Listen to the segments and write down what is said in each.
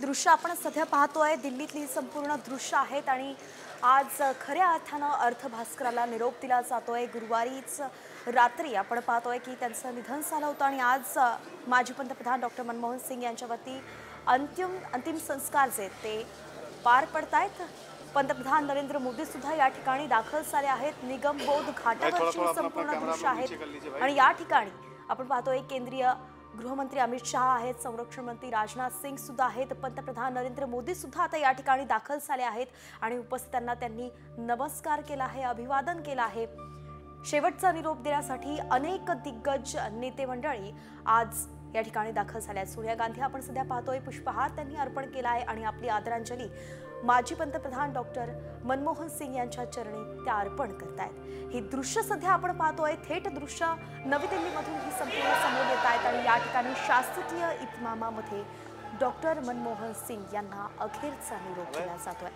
दृश्य आपण सध्या पाहतोय दिल्लीतली संपूर्ण दृश्य आहेत आणि आज खऱ्या अर्थानं अर्थभास्कराला निरोप दिला जातोय। गुरुवारीच रात्री आपण पाहतोय की त्यांचं निधन झालं होतं आणि आज माजी पंतप्रधान डॉक्टर मनमोहन सिंग यांच्यावरती अंतिम संस्कार जे ते पार पडतायत। पंतप्रधान नरेंद्र मोदी सुद्धा या ठिकाणी दाखल झाले आहेत। निगमबोध घाटावरची संपूर्ण दृश्य आहेत आणि या ठिकाणी आपण पाहतोय केंद्रीय गृहमंत्री अमित शाह आहेत, संरक्षण मंत्री राजनाथ सिंग सुद्धा आहेत, पंतप्रधान नरेंद्र मोदी सुद्धा आता या ठिकाणी दाखल झाले आहेत आणि उपस्थितांना त्यांनी नमस्कार केला आहे, अभिवादन केलं आहे। शेवटचा निरोप देण्यासाठी अनेक दिग्गज नेते मंडळी आज या ठिकाणी दाखल झाले आहेत। सोनिया गांधी आपण सध्या पाहतोय पुष्पहार त्यांनी अर्पण केला आहे आणि आपली आदरांजली माजी पंतप्रधान डॉक्टर मनमोहन सिंग यांच्या चरणी त्या अर्पण करतायत। ही दृश्य सध्या आपण पाहतोय, थेट दृश्य नवी दिल्लीमधून ही संपूर्ण समोर येत आहेत आणि या ठिकाणी शासकीय इतमामामध्ये डॉक्टर मनमोहन सिंग यांना अखेरचा निरोप दिला जातोय।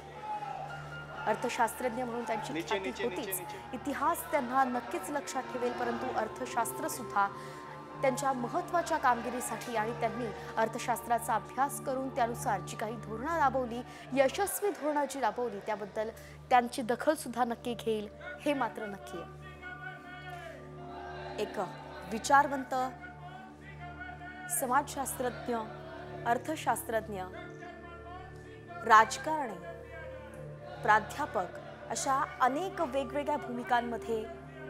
अर्थशास्त्रज्ञ म्हणून त्यांची ख्याती होतीच, इतिहास त्यांना नक्कीच लक्षात ठेवेल, परंतु अर्थशास्त्र सुद्धा त्यांच्या महत्त्वाच्या कामगिरीसाठी आणि त्यांनी अर्थशास्त्राचा अभ्यास करून त्यानुसार जी काही धोरणं राबवली, यशस्वी धोरणं जी राबवली त्याबद्दल त्यांची दखल सुद्धा नक्की घेईल हे मात्र नक्की आहे। एक विचारवंत, समाजशास्त्रज्ञ, अर्थशास्त्रज्ञ, राजकारणी, प्राध्यापक अशा अनेक वेगवेगळ्या भूमिकांमध्ये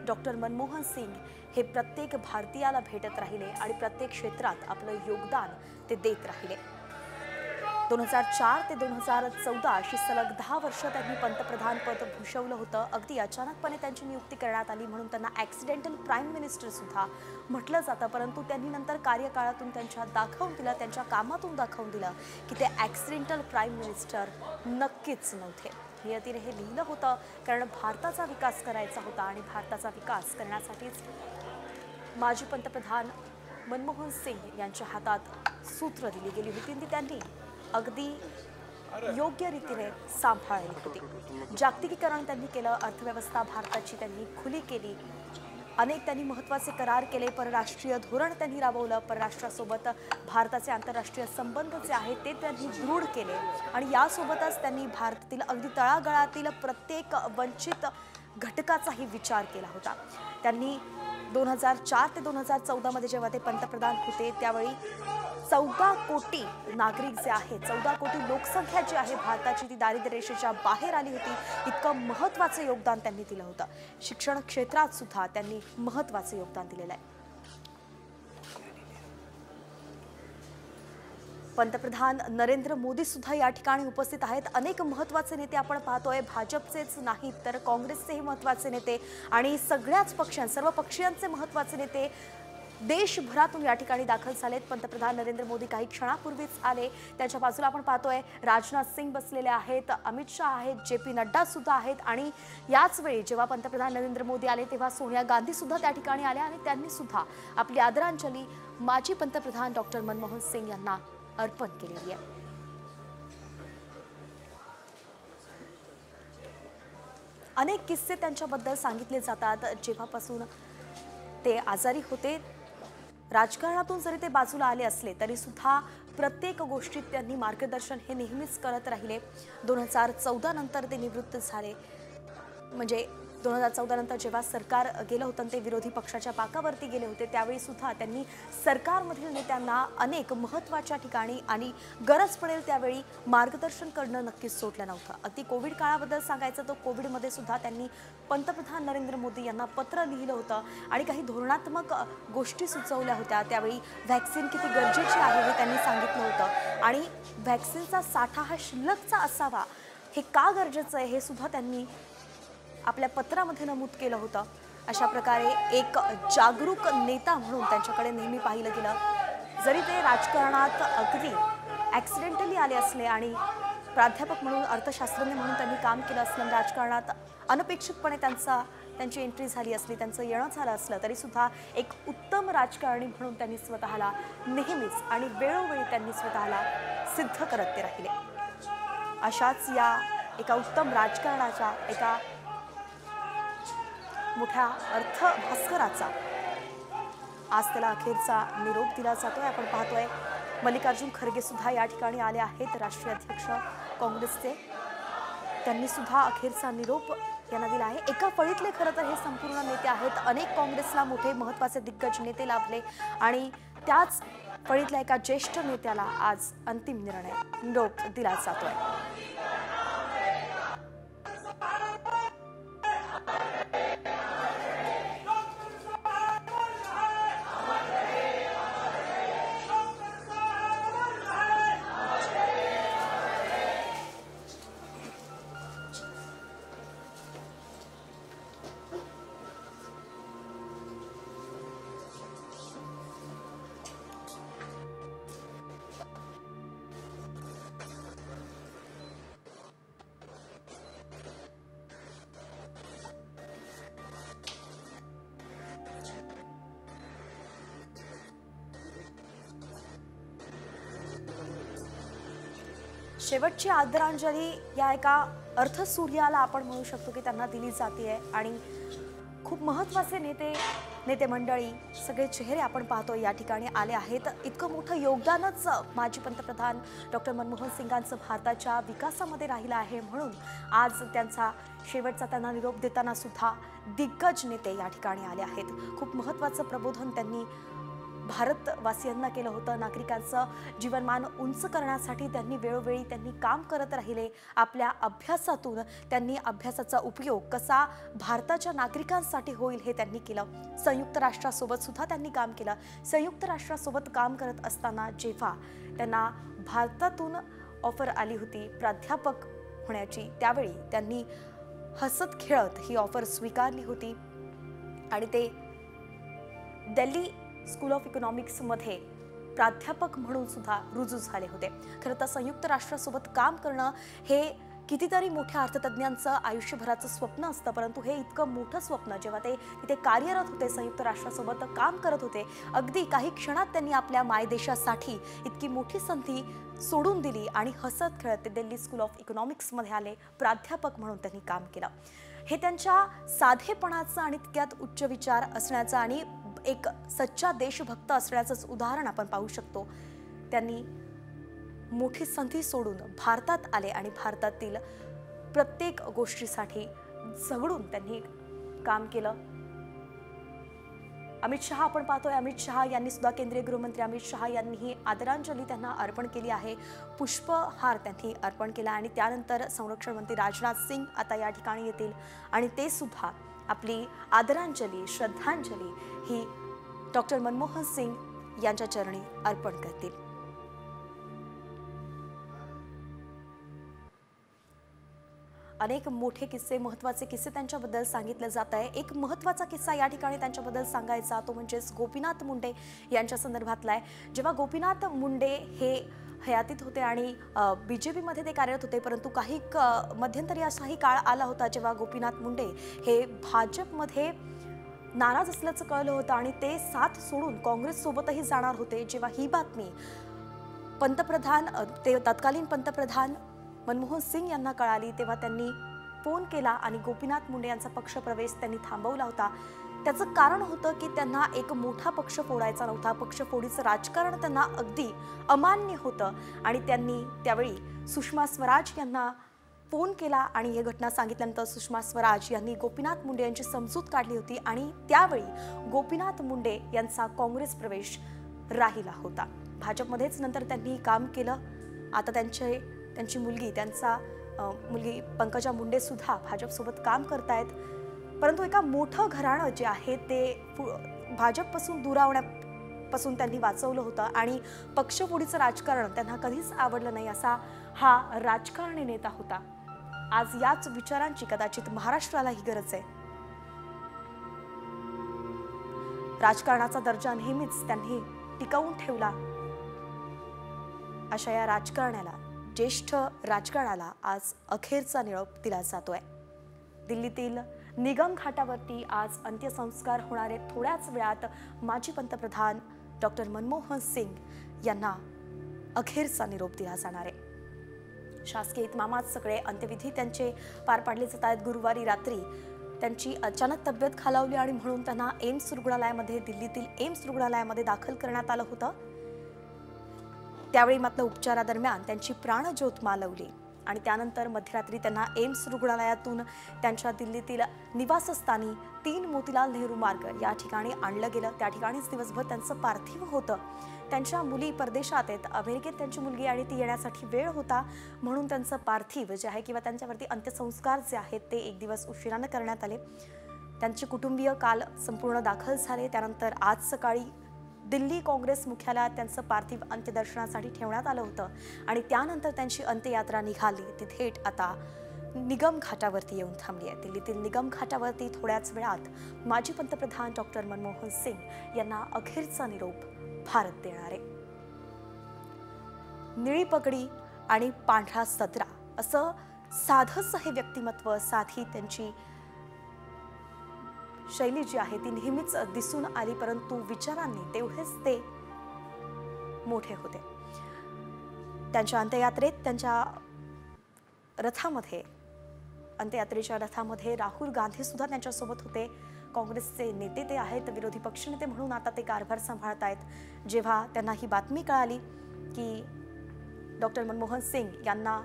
डॉक्टर मनमोहन सिंग हे प्रत्येक भारतीयाला भेटत राहिले आणि प्रत्येक क्षेत्रात आपलं योगदान ते देत राहिले। 2004 ते 2014 अशी सलग 10 वर्ष त्यांनी पंतप्रधान पद भूषवलं होतं। अगदी अचानकपणे त्यांची नियुक्ती करण्यात आली म्हणून त्यांना ॲक्सिडेंटल प्राईम मिनिस्टर सुद्धा म्हटलं जातं, परंतु त्यांनी नंतर कार्यकाळातून दाखवून दिलं, त्यांच्या कामातून दाखवून दिलं की ते ॲक्सिडेंटल प्राईम मिनिस्टर नक्कीच नव्हते। नियतीने हे लिहिलं होतं कारण भारताचा विकास करायचा होता आणि भारताचा विकास करण्यासाठीच माजी पंतप्रधान मनमोहन सिंग यांच्या हातात सूत्र दिली गेली होती ती त्यांनी अगदी योग्य रीतीने सांभाळली होती। जागतिकीकरण त्यांनी केलं, अर्थव्यवस्था भारताची त्यांनी खुली केली, अनेक त्यांनी महत्त्वाचे करार केले, परराष्ट्रीय धोरण त्यांनी राबवलं, परराष्ट्रासोबत भारताचे आंतरराष्ट्रीय संबंध जे आहेत ते त्यांनी दृढ केले आणि यासोबतच त्यांनी भारतातील अगदी तळागाळातील प्रत्येक वंचित घटकाचाही विचार केला होता। त्यांनी 2004 ते 2014 मध्ये जेव्हा ते पंतप्रधान होते त्यावेळी 14 कोटी नागरिक जे आहेत, 14 कोटी लोकसंख्या जी आहे भारताची ती दारिद्र्य रेषेच्या बाहेर आली होती। इतकं महत्त्वाचं योगदान त्यांनी दिलं होतं। शिक्षण क्षेत्रात सुद्धा त्यांनी महत्त्वाचं योगदान दिलेलं आहे। पंतप्रधान नरेंद्र मोदी सुद्धा या ठिकाणी उपस्थित आहेत। अनेक महत्त्वाचे नेते आपण पाहतोय, भाजपचेच नाहीत तर काँग्रेसचेही महत्त्वाचे नेते आणि सगळ्याच सर्व पक्षीयांचे महत्त्वाचे नेते देशभरातून या ठिकाणी दाखल झालेत। पंतप्रधान नरेंद्र मोदी काही क्षणापूर्वीच आले, त्याच्या बाजूला आपण पाहतोय राजनाथ सिंग बसलेले आहेत, अमित शाह आहेत, JP नड्डा सुद्धा आहेत आणि याच वेळी जेव्हा पंतप्रधान नरेंद्र मोदी आले तेव्हा सोनिया गांधी सुद्धा त्या ठिकाणी आल्या आणि त्यांनी सुद्धा आपली आदरांजली माजी पंतप्रधान डॉक्टर मनमोहन सिंग यांना अर्पण केलेली आहे। अनेक किस्से त्यांच्याबद्दल सांगितले जातात। जेव्हापासून ते आजारी होते, राजकारणातून जरी ते बाजूला आले असले तरी सुद्धा प्रत्येक गोष्टीत त्यांनी मार्गदर्शन हे नेहमीच करत राहिले। 2014 नंतर ते निवृत्त झाले, म्हणजे 2014 नंतर जेव्हा सरकार गेलं होतं ते विरोधी पक्षाच्या बाकावरती गेले होते त्यावेळी सुद्धा त्यांनी सरकारमधील नेत्यांना अनेक महत्त्वाच्या ठिकाणी आणि गरज पडेल त्यावेळी मार्गदर्शन करणं नक्कीच सोडलं नव्हतं। अगदी कोविड काळाबद्दल सांगायचं तर कोविडमध्ये सुद्धा त्यांनी पंतप्रधान नरेंद्र मोदी यांना पत्र लिहिलं होतं आणि काही धोरणात्मक गोष्टी सुचवल्या होत्या। त्यावेळी व्हॅक्सिन किती गरजेची आहे हे त्यांनी सांगितलं होतं आणि व्हॅक्सिनचा साठा हा शिल्लकचा असावा हे का गरजेचं आहे हे सुद्धा त्यांनी आपल्या पत्रामध्ये नमूद केलं होतं। अशा प्रकारे एक जागरूक नेता म्हणून त्यांच्याकडे नेहमी पाहिलं गेलं। जरी ते राजकारणात अगदी ॲक्सिडेंटली आले असले आणि प्राध्यापक म्हणून, अर्थशास्त्रज्ञ म्हणून त्यांनी काम केलं असलं, राजकारणात अनपेक्षितपणे त्यांची एंट्री झाली असली, त्यांचं येणं झालं असलं तरी सुद्धा एक उत्तम राजकारणी म्हणून त्यांनी स्वतःला नेहमीच आणि वेळोवेळी त्यांनी स्वतःला सिद्ध करत ते राहिले। अशाच या एका उत्तम राजकारणाच्या, एका मोठ्या अर्थभास्कराचा आज त्याला अखेरचा निरोप दिला जातोय। आपण पाहतोय मल्लिकार्जुन खरगे सुद्धा या ठिकाणी आले आहेत, राष्ट्रीय अध्यक्ष काँग्रेसचे. त्यांनी सुद्धा अखेरचा निरोप यांना दिला आहे. एका फळीतले खरं तर हे संपूर्ण नेते आहेत. अनेक काँग्रेसला मोठे महत्त्वाचे दिग्गज नेते लाभले आणि त्याच फळीतल्या एका ज्येष्ठ नेत्याला आज अंतिम निरोप दिला जातोय. शेवटची आदरांजली या एका अर्थसूर्याला आपण म्हणू शकतो की त्यांना दिली जाते आणि खूप महत्त्वाचे नेते मंडळी सगळे चेहरे आपण पाहतो या ठिकाणी आले आहेत. इतकं मोठं योगदानच माजी पंतप्रधान डॉक्टर मनमोहन सिंगांचं भारताच्या विकासामध्ये राहिलं आहे, म्हणून आज त्यांचा शेवटचा त्यांना निरोप देताना सुद्धा दिग्गज नेते या ठिकाणी आले आहेत. खूप महत्त्वाचं प्रबोधन त्यांनी भारतवासियांना केलं होतं. नागरिकांचं जीवनमान उंच करण्यासाठी त्यांनी वेळोवेळी काम करत राहिले. आपल्या अभ्यासातून त्यांनी अभ्यासाचा उपयोग कसा भारताच्या नागरिकांसाठी होईल हे त्यांनी केलं. संयुक्त राष्ट्रासोबत सुद्धा त्यांनी काम केलं. संयुक्त राष्ट्रासोबत काम करत असताना जेव्हा त्यांना भारतातून ऑफर आली होती प्राध्यापक होण्याची, त्यावेळी त्यांनी हसत खेळत ही ऑफर स्वीकारली होती आणि ते दिल्ली स्कूल ऑफ इकॉनॉमिक्समध्ये प्राध्यापक म्हणून सुद्धा रुजू झाले होते. खरं तर संयुक्त राष्ट्रासोबत काम करणं हे कितीतरी मोठ्या अर्थतज्ञांचं आयुष्यभराचं स्वप्न असतं, परंतु हे इतकं मोठं स्वप्न जेव्हा ते तिथे कार्यरत होते, संयुक्त राष्ट्रासोबत काम करत होते, अगदी काही क्षणात त्यांनी आपल्या मायदेशासाठी इतकी मोठी संधी सोडून दिली आणि हसत खेळत ते दिल्ली स्कूल ऑफ इकॉनॉमिक्समध्ये आले. प्राध्यापक म्हणून त्यांनी काम केलं. हे त्यांच्या साधेपणाचं आणि तितक्यात उच्च विचार असण्याचं आणि एक सच्चा देशभक्त असण्याचंच उदाहरण आपण पाहू शकतो. त्यांनी मोठी संधी सोडून भारतात आले आणि भारतातील प्रत्येक गोष्टीसाठी झगडून त्यांनी काम केलं. अमित शहा आपण पाहतोय, अमित शहा यांनी सुद्धा केंद्रीय गृहमंत्री अमित शहा यांनीही आदरांजली त्यांना अर्पण केली आहे. पुष्पहार त्यांनी अर्पण केला आणि त्यानंतर संरक्षण मंत्री राजनाथ सिंग आता या ठिकाणी येतील आणि ते सुद्धा आपली आदरांजली श्रद्धांजली ही डॉक्टर मनमोहन सिंग यांच्या चरणी अर्पण करतील. अनेक मोठे किस्से, महत्त्वाचे किस्से त्यांच्याबद्दल सांगितले जात आहे. एक महत्त्वाचा किस्सा या ठिकाणी त्यांच्याबद्दल सांगायचा तो म्हणजे गोपीनाथ मुंडे यांच्या संदर्भातला आहे. जेव्हा गोपीनाथ मुंडे हे हयातीत होते आणि BJP मध्ये ते कार्यरत होते, परंतु काही मध्यंतरी असाही काळ आला होता जेव्हा गोपीनाथ मुंडे हे भाजपमध्ये नाराज असल्याचं कळलं होतं आणि ते साथ सोडून काँग्रेससोबतही जाणार होते. जेव्हा ही बातमी तत्कालीन पंतप्रधान मनमोहन सिंग यांना कळाली, तेव्हा त्यांनी फोन केला आणि गोपीनाथ मुंडे यांचा पक्षप्रवेश त्यांनी थांबवला होता. त्याचं कारण होतं की त्यांना एक मोठा पक्ष फोडायचा नव्हता. पक्षफोडीचं राजकारण त्यांना अगदी अमान्य होतं आणि त्यांनी त्यावेळी सुषमा स्वराज यांना फोन केला आणि ही घटना सांगितल्यानंतर सुषमा स्वराज यांनी गोपीनाथ मुंडे यांची समजूत काढली होती आणि त्यावेळी गोपीनाथ मुंडे यांचा काँग्रेस प्रवेश राहिला होता. भाजपमध्येच नंतर त्यांनी काम केलं. आता त्यांची मुलगी पंकजा मुंडे सुद्धा भाजपसोबत काम करतायत. परंतु एका मोठं घराणं जे आहे ते भाजपपासून दुरावण्यापासून त्यांनी वाचवलं होतं आणि पक्षफोडीचं राजकारण त्यांना कधीच आवडलं नाही असा हा राजकारणी नेता होता. आज याच विचारांची कदाचित महाराष्ट्रालाही गरज आहे. राजकारणाचा दर्जा नेहमीच त्यांनी टिकवून ठेवला. अशा या राजकारण्याला, ज्येष्ठ राजकारणाला आज अखेरचा निरोप दिला जातोय. दिल्लीतील निगम घाटावरती आज अंत्यसंस्कार होणार आहेत. थोड्याच वेळात माजी पंतप्रधान डॉक्टर मनमोहन सिंग यांना अखेरचा निरोप दिला जाणार आहे. शासकीय इतमामात सगळे अंत्यविधी त्यांचे पार पाडले जात आहेत. गुरुवारी रात्री त्यांची अचानक तब्येत खालावली आणि म्हणून त्यांना दिल्लीतील एम्स रुग्णालयामध्ये दाखल करण्यात आलं होतं. त्यावेळी मात्र उपचारादरम्यान त्यांची प्राणज्योत मालवली आणि त्यानंतर मध्यरात्री त्यांना एम्स रुग्णालयातून त्यांच्या दिल्लीतील निवासस्थानी 3 मोतीलाल नेहरू मार्ग या ठिकाणी आणलं गेलं। त्या ठिकाणीच दिवसभर त्यांचं पार्थिव होतं। त्यांच्या मुली परदेशात आहेत, अमेरिकेत त्यांची मुलगी आणि ती येण्यासाठी वेळ होता, म्हणून त्यांचं पार्थिव जे आहे किंवा त्यांच्यावरती अंत्यसंस्कार जे आहेत ते एक दिवस उशिराने करण्यात आले। त्यांचे कुटुंबीय काल संपूर्ण दाखल झाले। त्यानंतर आज सकाळी दिल्ली काँग्रेस मुख्यालयात त्यांचं पार्थिव अंत्यदर्शनासाठी ठेवण्यात आलं होतं आणि त्यानंतर त्यांची अंत्ययात्रा निघाली ती थेट आता निगम घाटावरती येऊन थांबली आहे। दिल्लीतील निगम घाटावरती थोड्याच वेळात माजी पंतप्रधान डॉक्टर मनमोहन सिंग यांना अखेरचा निरोप भारत देणार आहे। निळी पगडी आणि पांढरा सदरा असं साधंसं हे व्यक्तिमत्व, साधी त्यांची शैली जी आहे ती नेहमीच दिसून आली, परंतु विचारांनी तेवढेच ते मोठे होते। त्यांच्या अंत्ययात्रेत त्यांच्या रथामध्ये अंत्ययात्रेच्या रथामध्ये राहुल गांधी सुद्धा त्यांच्यासोबत होते। काँग्रेसचे नेते ते आहेत, विरोधी पक्षनेते म्हणून आता ते कारभार सांभाळत आहेत। जेव्हा त्यांना ही बातमी कळाली की डॉक्टर मनमोहन सिंग यांना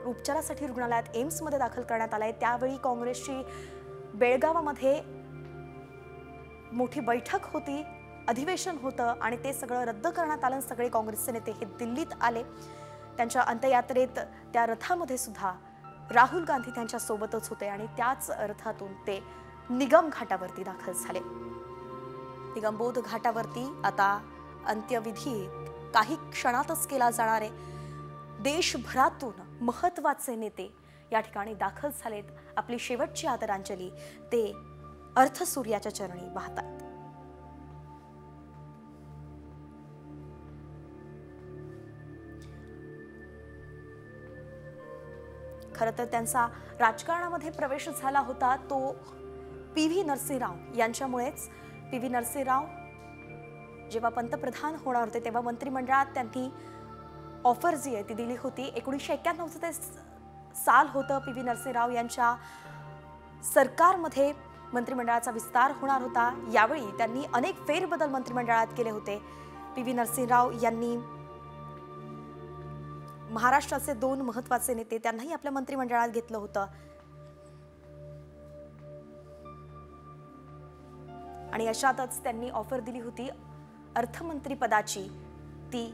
उपचारासाठी रुग्णालयात एम्समध्ये दाखल करण्यात आलंय, त्यावेळी काँग्रेसची बेळगावामध्ये मोठी बैठक होती, अधिवेशन होतं आणि ते सगळं रद्द करण्यात आलं। सगळे काँग्रेसचे नेते हे दिल्लीत आले। त्यांच्या अंत्ययात्रेत त्या रथामध्ये सुद्धा राहुल गांधी त्यांच्या सोबतच होते आणि त्याच रथातून ते निगम घाटावरती दाखल झाले। निगमबोध घाटावरती आता अंत्यविधी काही क्षणातच केला जाणार आहे। देशभरातून महत्त्वाचे नेते या ठिकाणी दाखल झालेत। आपली शेवटची आदरांजली ते अर्थसूर्याच्या चरणी वाहतात। खरं तर त्यांचा राजकारणामध्ये प्रवेश झाला होता तो पी.व्ही. नरसिंहराव यांच्यामुळेच। पी.व्ही. नरसिंहराव जेव्हा पंतप्रधान होणार होते तेव्हा मंत्रिमंडळात त्यांनी ऑफर जी आहे ती दिली होती। 1991 ते साल होतं। पी.व्ही. नरसिंहराव यांच्या सरकारमध्ये मंत्रिमंडळाचा विस्तार होणार होता। यावेळी त्यांनी अनेक फेरबदल मंत्रिमंडळात केले होते। पी.व्ही. नरसिंहराव यांनी महाराष्ट्राचे 2 महत्त्वाचे नेते त्यांनाही आपल्या मंत्रिमंडळात घेतलं होतं आणि अशातच त्यांनी ऑफर दिली होती अर्थमंत्री पदाची, ती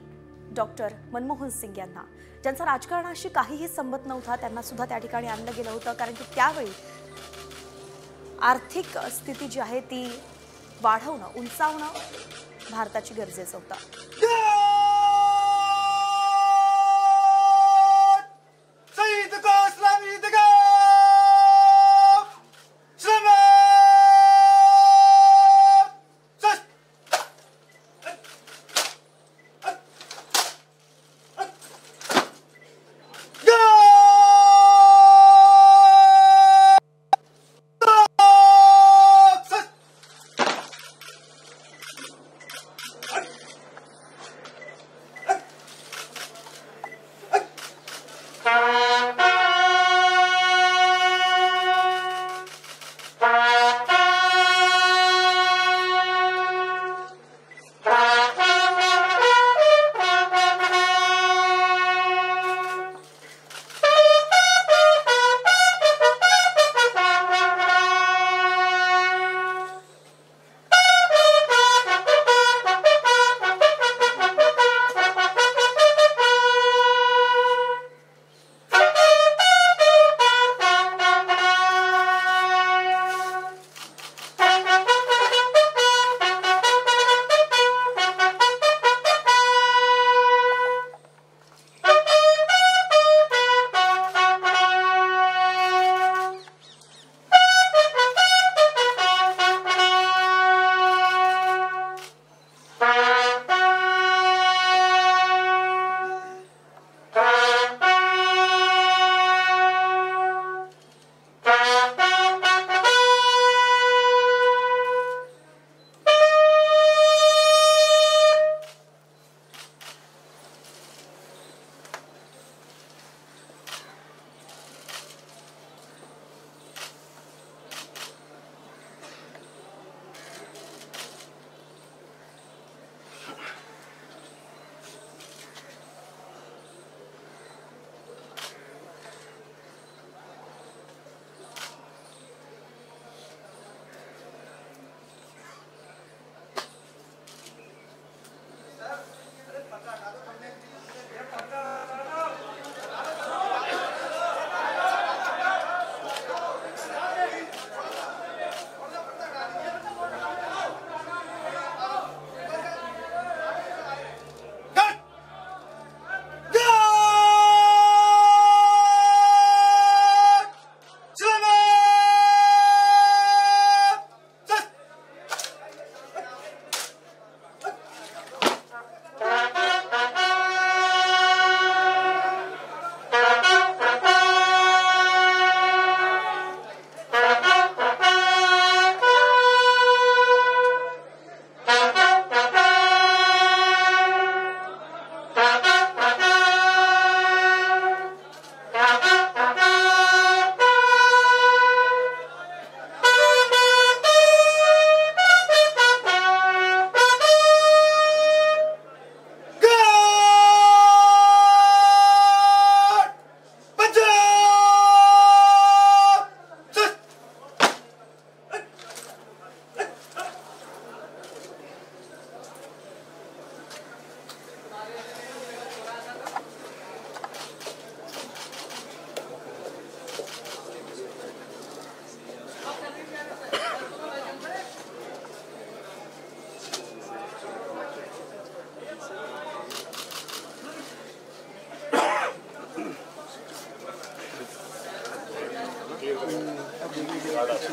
डॉक्टर मनमोहन सिंग यांना, ज्यांचा राजकारणाशी काहीही संबंध नव्हता। त्यांना सुद्धा त्या ठिकाणी आणलं गेलं होतं कारण की त्यावेळी आर्थिक स्थिती जी आहे ती वाढवणं, उंचावणं भारताची गरजेचं होतं।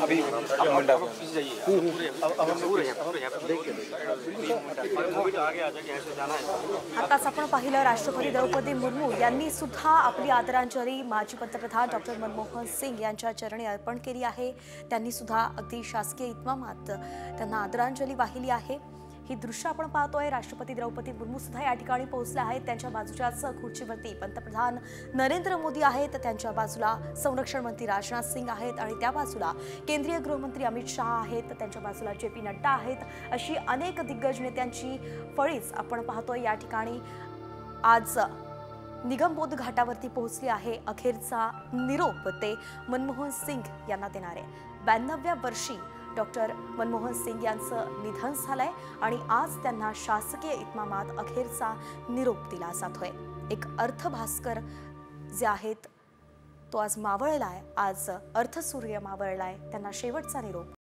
अभी पीछे जाइए आताच आपण पाहिलं राष्ट्रपती द्रौपदी मुर्मू यांनी सुद्धा आपली आदरांजली माजी पंतप्रधान डॉक्टर मनमोहन सिंग यांच्या चरणी अर्पण केली आहे। त्यांनी सुद्धा अगदी शासकीय इतमामात त्यांना आदरांजली वाहिली आहे। ही दृश्य आपण पाहतोय। राष्ट्रपती द्रौपदी मुर्मू सुद्धा या ठिकाणी पोहोचल्या आहेत। त्यांच्या बाजूच्याच खुर्चीवरती पंतप्रधान नरेंद्र मोदी आहेत, त्यांच्या बाजूला संरक्षण मंत्री राजनाथ सिंग आहेत आणि त्या बाजूला केंद्रीय गृहमंत्री अमित शहा आहेत, त्यांच्या बाजूला जे पी नड्डा आहेत। अशी अनेक दिग्गज नेत्यांची फळीच आपण पाहतोय या ठिकाणी आज निगमबोध घाटावरती पोहोचली आहे। अखेरचा निरोप ते मनमोहन सिंग यांना देणार आहे। 92व्या वर्षी डॉक्टर मनमोहन सिंग यांचं निधन झालंय आणि आज त्यांना शासकीय इतमामात अखेरचा निरोप दिला जातोय। एक अर्थभास्कर जे आहेत तो आज मावळलाय, आज अर्थसूर्य मावळलाय, त्यांना शेवटचा निरोप।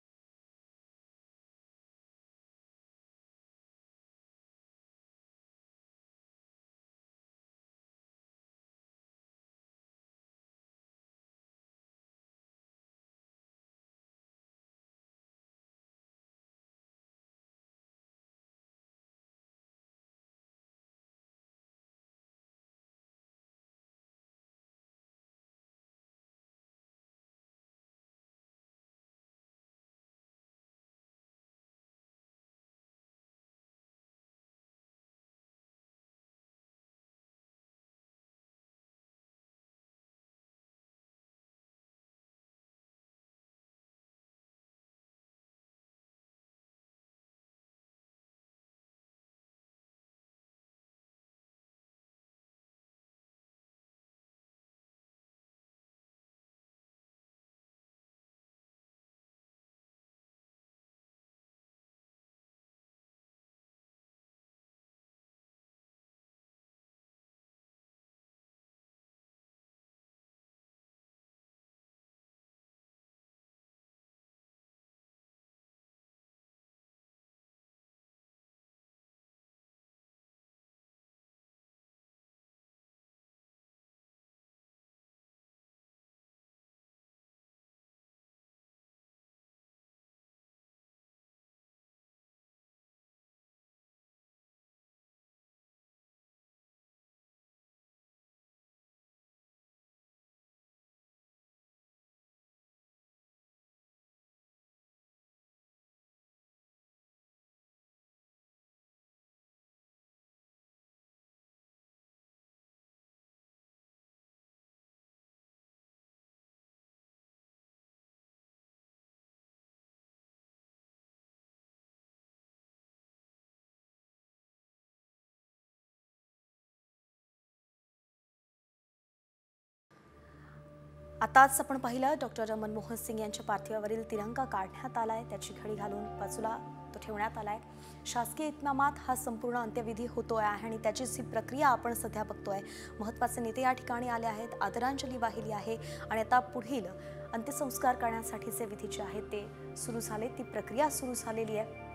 आताच आपण पाहिलं डॉक्टर मनमोहन सिंग यांच्या पार्थिवावरील तिरंगा काढण्यात आलाय, त्याची घडी घालून बाजूला तो ठेवण्यात आलाय। शासकीय इतमामात हा संपूर्ण अंत्यविधी होतोय आणि त्याचीच ही प्रक्रिया आपण सध्या बघतोय। महत्त्वाचे नेते या ठिकाणी आले आहेत, आदरांजली वाहिली आहे आणि आता पुढील अंत्यसंस्कार करण्यासाठीचे विधी जे आहेत ते सुरू झाले, ती प्रक्रिया सुरू झालेली आहे।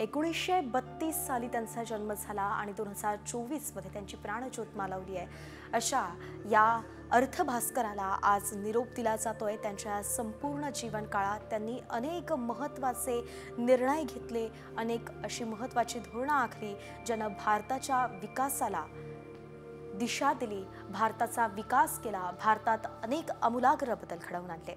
एकोणीसशे 32 साली त्यांचा जन्म झाला आणि 2024 मध्ये त्यांची प्राणज्योत मालवली आहे। अशा या अर्थभास्कराला आज निरोप दिला जातोय। त्यांच्या संपूर्ण जीवन काळात त्यांनी अनेक महत्त्वाचे निर्णय घेतले, अनेक अशी महत्त्वाची धोरणं आखली, ज्यानं भारताच्या विकासाला दिशा दिली, भारताचा विकास केला, भारतात अनेक आमूलाग्र बदल घडवून आणले।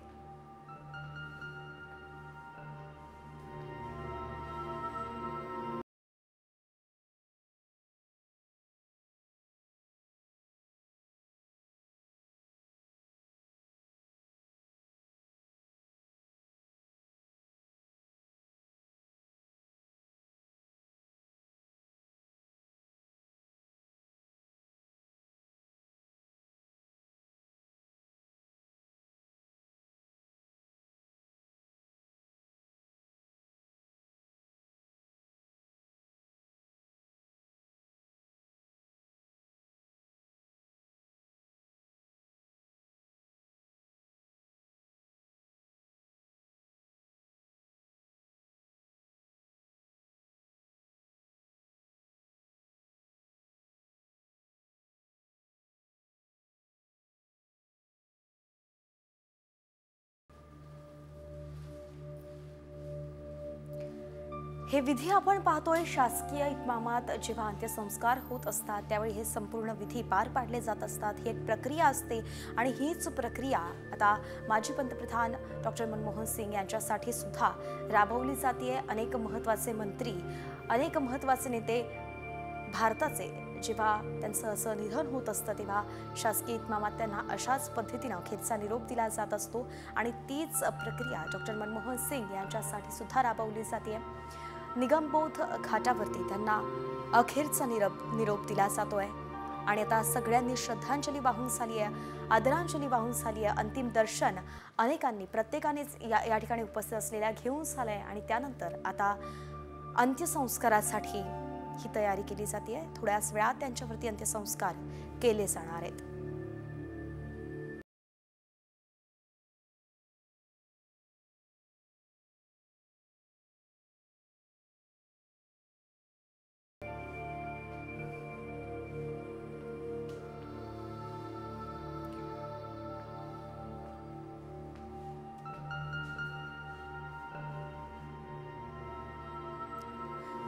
हे विधी आपण पाहतोय शासकीय इतमामात जेव्हा अंत्यसंस्कार होत असतात त्यावेळी हे संपूर्ण विधी पार पाडले जात असतात। ही एक प्रक्रिया असते आणि हीच प्रक्रिया आता माजी पंतप्रधान डॉक्टर मनमोहन सिंग यांच्यासाठी सुद्धा राबवली जाते। अनेक महत्त्वाचे मंत्री, अनेक महत्त्वाचे नेते भारताचे जेव्हा त्यांचं असं निधन होत असतं तेव्हा शासकीय इतमामात त्यांना अशाच पद्धतीने अखेरचा निरोप दिला जात असतो आणि तीच प्रक्रिया डॉक्टर मनमोहन सिंग यांच्यासाठी सुद्धा राबवली जाते। निगमबोध घाटावरती त्यांना अखेरचा निरोप दिला जातोय आणि आता सगळ्यांनी श्रद्धांजली वाहून झाली आहे, आदरांजली वाहून झाली आहे। अंतिम दर्शन अनेकांनी प्रत्येकानेच या ठिकाणी उपस्थित असलेल्या घेऊन झालंय आणि त्यानंतर आता अंत्यसंस्कारासाठी ही तयारी केली जाते। थोड्याच वेळात त्यांच्यावरती अंत्यसंस्कार केले जाणार आहेत।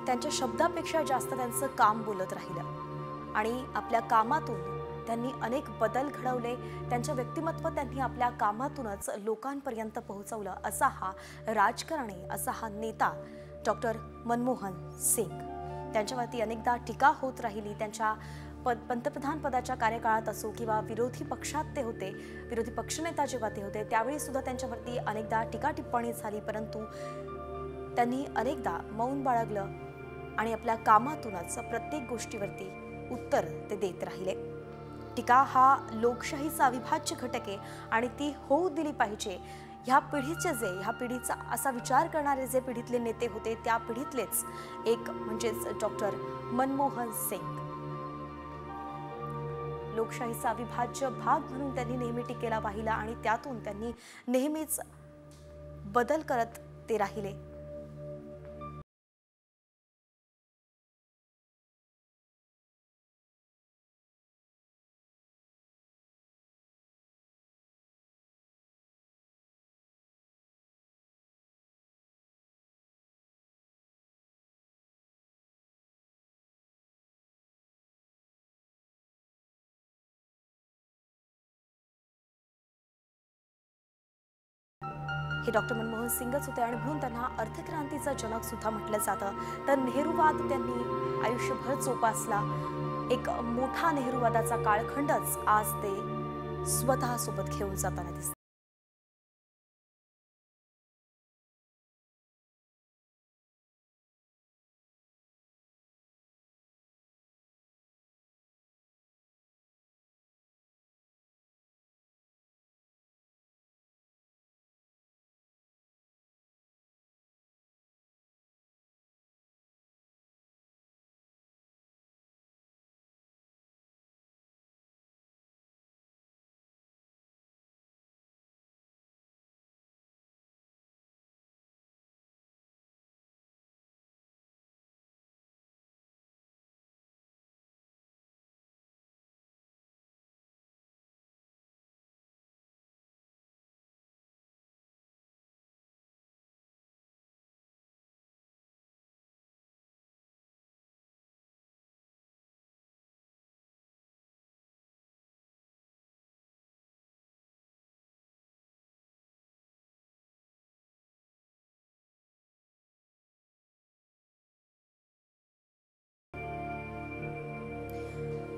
त्यांच्या शब्दापेक्षा जास्त त्यांचं काम बोलत राहिलं आणि आपल्या कामातून त्यांनी अनेक बदल घडवले। त्यांचं व्यक्तिमत्व त्यांनी आपल्या कामातूनच लोकांपर्यंत पोहोचवलं। असा हा राजकारणी, असा हा नेता डॉक्टर मनमोहन सिंग। त्यांच्यावरती अनेकदा टीका होत राहिली। त्यांच्या पंतप्रधान पदाच्या कार्यकाळात असो किंवा विरोधी पक्षात ते होते, विरोधी पक्षनेता जेव्हा ते होते त्यावेळी सुद्धा त्यांच्यावरती अनेकदा टीका टिप्पणी झाली, परंतु त्यांनी अनेकदा मौन बाळगलं आणि आपल्या कामातूनच प्रत्येक गोष्टीवरती उत्तर ते देत राहिले। टीका हा लोकशाहीचा अविभाज्य घटक आहे आणि ती होऊ दिली पाहिजे। ह्या पिढीचा असा विचार करणारे जे पिढीतले नेते होते त्या पिढीतलेच एक म्हणजेच डॉक्टर मनमोहन सिंग। लोकशाहीचा अविभाज्य भाग म्हणून त्यांनी नेहमी टीकेला वाहिला आणि त्यातून त्यांनी नेहमीच बदल करत ते राहिले। हे डॉक्टर मनमोहन सिंगच होते आणि म्हणून त्यांना अर्थक्रांतीचा जनक सुद्धा म्हटलं जातं। तर नेहरूवाद त्यांनी आयुष्यभर जोपासला। एक मोठा नेहरूवादाचा काळखंडच आज ते स्वतः सोबत घेऊन जाताना दिसतात।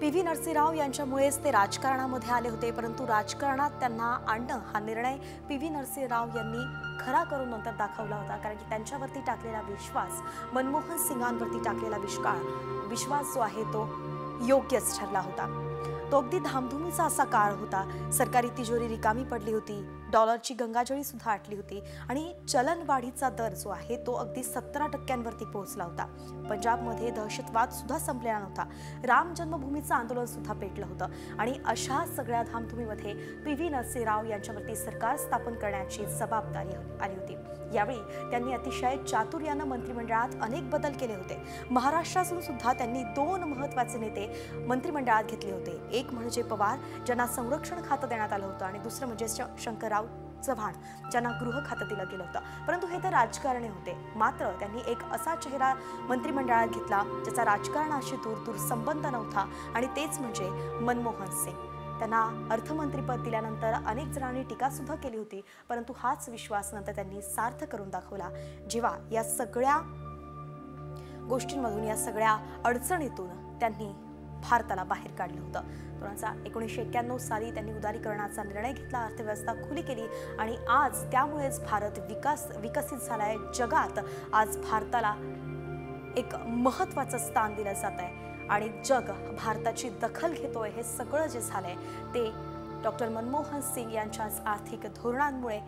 पी.व्ही. नरसिंहराव यांच्यामुळेच ते राजकारणामध्ये आले होते, परंतु राजकारणात त्यांना आणणं हा निर्णय पी.व्ही. नरसिंहराव यांनी खरा करून नंतर दाखवला होता। कारण की त्यांच्यावरती टाकलेला विश्वास, मनमोहन सिंगांवरती टाकलेला विश्वास जो आहे तो योग्यच ठरला होता। तो अगदी धामधुमीचा असा काळ होता। सरकारी तिजोरी रिकामी पडली होती, डॉलरची गंगाजळी सुद्धा आटली होती आणि चलनवाढीचा दर जो आहे तो अगदी 17% पोहोचला होता। पंजाबमध्ये दहशतवाद सुद्धा संपलेला नव्हता। राम जन्मभूमीचं आंदोलन सुद्धा पेटलं होतं आणि अशा सगळ्या धामधुमीमध्ये पी.व्ही. नरसिंहराव यांच्यावरती सरकार स्थापन करण्याची जबाबदारी आली होती। यावेळी त्यांनी अतिशय चातुर्यानं मंत्रिमंडळात अनेक बदल केले होते. महाराष्ट्रातून सुद्धा त्यांनी 2 महत्त्वाचे नेते मंत्रिमंडळात घेतले होते. एक म्हणजे पवार, ज्यांना संरक्षण खातं देण्यात आलं होतं, आणि दुसरं म्हणजे शंकरराव चव्हाण, ज्यांना गृह खातं दिलं गेलं होतं. परंतु हे तर राजकारणी होते. मात्र त्यांनी एक असा चेहरा मंत्रिमंडळात घेतला ज्याचा राजकारणाशी दूर संबंध नव्हता, आणि तेच म्हणजे मनमोहन सिंग. त्यांना अर्थमंत्रीपद दिल्यानंतर अनेक जणांनी टीका सुद्धा केली होती, परंतु हाच विश्वास नंतर त्यांनी सार्थ करून दाखवला, जेव्हा या सगळ्या गोष्टींमधून, या सगळ्या अडचणीतून त्यांनी भारताला बाहेर काढलं होतं. 1991 साली त्यांनी उदारीकरणाचा निर्णय घेतला, अर्थव्यवस्था खुली केली, आणि आज त्यामुळेच भारत विकसित झालाय. जगात आज भारताला एक महत्त्वाचं स्थान दिलं जात आहे, आणि जग भारताची दखल घेतोय. हे सगळं जे झालंय ते डॉक्टर मनमोहन सिंग यांच्याच आर्थिक धोरणांमुळे